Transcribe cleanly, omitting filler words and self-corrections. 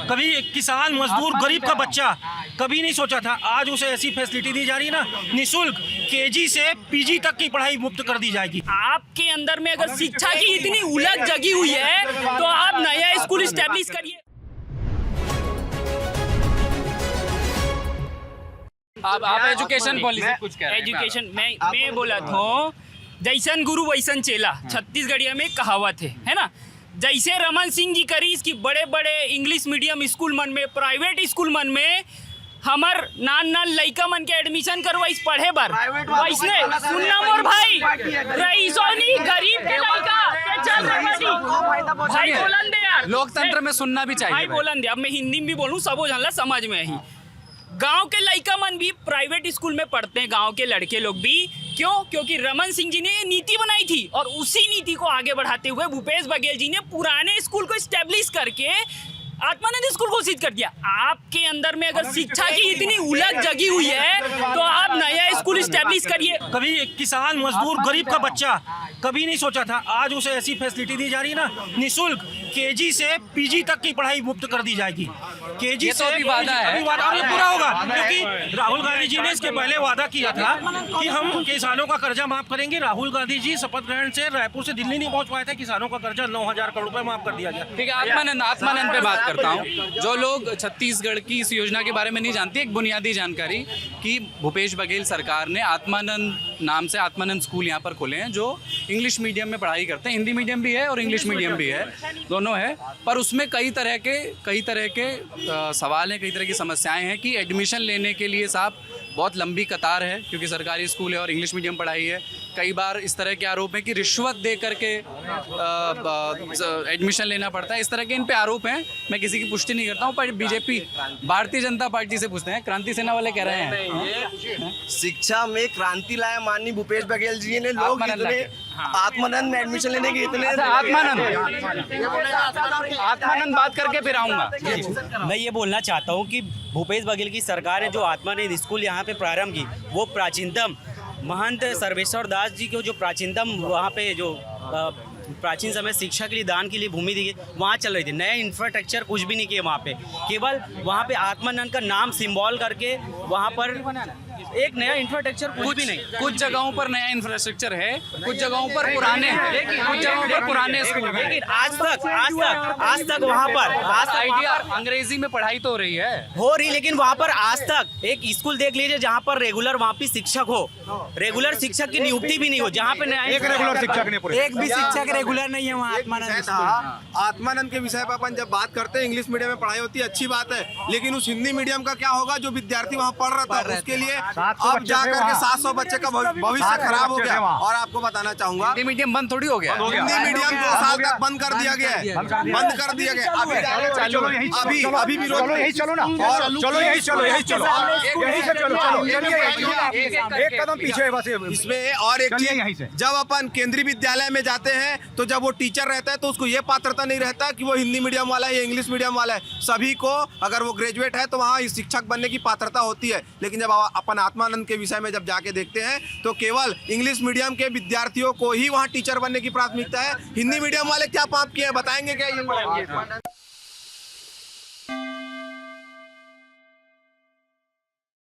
कभी किसान मजदूर गरीब का बच्चा कभी नहीं सोचा था, आज उसे ऐसी फैसिलिटी दी जा रही है ना, निःशुल्क केजी से पीजी तक की पढ़ाई मुफ्त कर दी जाएगी। आपके अंदर में अगर शिक्षा की इतनी उलझ जगी हुई है तो आप नया स्कूल स्टैब्लिश करिए। आप एजुकेशन पॉलिसी कुछ कह रहे हैं। एजुकेशन मैं बोला था, जैसन गुरु वैसन चेला, छत्तीसगढ़िया में कहावत है ना। जैसे रमन सिंह जी करी इसकी बड़े बड़े इंग्लिश मीडियम स्कूल मन में, प्राइवेट स्कूल मन में हमर नान लइका मन के एडमिशन करवाइस पढ़े बर, वैसने सुनना मोर भाई, रईसोनी गरीब के लइका के चल रही भाई बोलन दे यार, लोकतंत्र में सुनना भी चाहिए भाई बोलन दे। अब मैं हिंदी में भी बोलूँ, सबो जानला समझ में ही। गांव के लइका मन भी प्राइवेट स्कूल में पढ़ते हैं, गांव के लड़के लोग भी। क्यों? क्योंकि रमन सिंह जी ने ये नीति बनाई थी और उसी नीति को आगे बढ़ाते हुए भूपेश बघेल जी ने पुराने स्कूल को स्टैब्लिश करके आत्मानंद स्कूल घोषित कर दिया। आपके अंदर में अगर शिक्षा की इतनी उलझ जगी हुई है तो आप नया स्कूल स्टैब्लिश करिए। कभी किसान मजदूर गरीब का बच्चा कभी नहीं सोचा था, आज उसे ऐसी फैसिलिटी दी जा रही है ना, निःशुल्क केजी से पीजी तक की पढ़ाई मुफ्त कर दी जाएगी। केजी से अभी वादा है, अभी वादा और ये पूरा होगा, क्योंकि राहुल गांधी जी ने इसके पहले वादा किया था कि हम किसानों का कर्जा माफ करेंगे। राहुल गांधी जी शपथ ग्रहण से रायपुर से दिल्ली नहीं पहुंच पाए थे, किसानों का कर्जा 9,000 करोड़ रुपए माफ कर दिया गया। ठीक है, आत्मानंद पे बात करता हूँ। जो लोग छत्तीसगढ़ की इस योजना के बारे में नहीं जानते, एक बुनियादी जानकारी कि भूपेश बघेल सरकार ने आत्मानंद नाम से आत्मानंद स्कूल यहाँ पर खोले हैं, जो इंग्लिश मीडियम में पढ़ाई करते हैं। हिंदी मीडियम भी है और इंग्लिश मीडियम भी है, दोनों है। पर उसमें कई तरह के सवाल हैं, कई तरह की समस्याएं हैं कि एडमिशन लेने के लिए साहब बहुत लंबी कतार है, क्योंकि सरकारी स्कूल है और इंग्लिश मीडियम पढ़ाई है। कई बार इस तरह के आरोप हैं कि रिश्वत दे करके एडमिशन लेना पड़ता है। इस तरह के इन पे आरोप हैं, मैं किसी की पुष्टि नहीं करता हूँ, पर बीजेपी भारतीय जनता पार्टी से पूछते हैं। क्रांति सेना वाले कह रहे हैं शिक्षा में क्रांति लाया माननीय भूपेश बघेल जी ने। लोग इतने आत्मानंद में एडमिशन लेने के इतने आत्मानंद बात करके फिर आऊँगा। मैं ये बोलना चाहता हूँ कि भूपेश बघेल की सरकार ने जो आत्मानंद स्कूल यहाँ पे प्रारंभ की, वो प्राचीनतम महंत सर्वेश्वर दास जी को जो प्राचीनतम वहाँ पे जो प्राचीन समय शिक्षा के लिए दान के लिए भूमि दी गई, वहाँ चल रही थी। नया इंफ्रास्ट्रक्चर कुछ भी नहीं किया वहाँ पे, केवल वहाँ पे आत्मानंद का नाम सिंबल करके वहाँ पर एक नया इंफ्रास्ट्रक्चर कुछ भी नहीं। कुछ जगहों पर नया इंफ्रास्ट्रक्चर है, कुछ जगहों पर पुराने हैं, कुछ जगहों पर पुराने स्कूल हैं। लेकिन आज तक वहाँ पर आइडिया अंग्रेजी में पढ़ाई तो हो रही, लेकिन वहाँ पर आज तक एक स्कूल देख लीजिए जहाँ पर रेगुलर वहाँ पे शिक्षक हो, रेगुलर शिक्षक की नियुक्ति भी नहीं हो, जहाँ पे एक रेगुलर शिक्षक नहीं, एक भी शिक्षक रेगुलर नहीं है वहाँ आत्मानंद। आत्मानंद के विषय पर अपन जब बात करते हैं, इंग्लिश मीडियम में पढ़ाई होती है, अच्छी बात है, लेकिन उस हिंदी मीडियम का क्या होगा जो विद्यार्थी वहाँ पढ़ रहा था, उसके लिए अब जाकर के 700 बच्चे का भविष्य खराब हो गया। और आपको बताना चाहूंगा, हिंदी मीडियम बंद थोड़ी हो गया, हिंदी मीडियम 2 साल तक बंद कर दिया गया है, बंद कर दिया गया। अभी भी यही चलो ना, चलो यही चलो एक कदम पीछे बस इसमें। और एक चीज, जब अपन केंद्रीय विद्यालय में जाते हैं तो जब वो टीचर रहता है तो उसको ये पात्रता नहीं रहता कि वो हिंदी मीडियम वाला है या इंग्लिश मीडियम वाला है। सभी को, अगर वो ग्रेजुएट है तो वहाँ शिक्षक बनने की पात्रता होती है। लेकिन जब अपन आत्मानंद के विषय में जब जाके देखते हैं तो केवल इंग्लिश मीडियम के विद्यार्थियों को ही वहाँ टीचर बनने की प्राथमिकता है। हिंदी मीडियम वाले क्या पाप किए हैं बताएंगे क्या?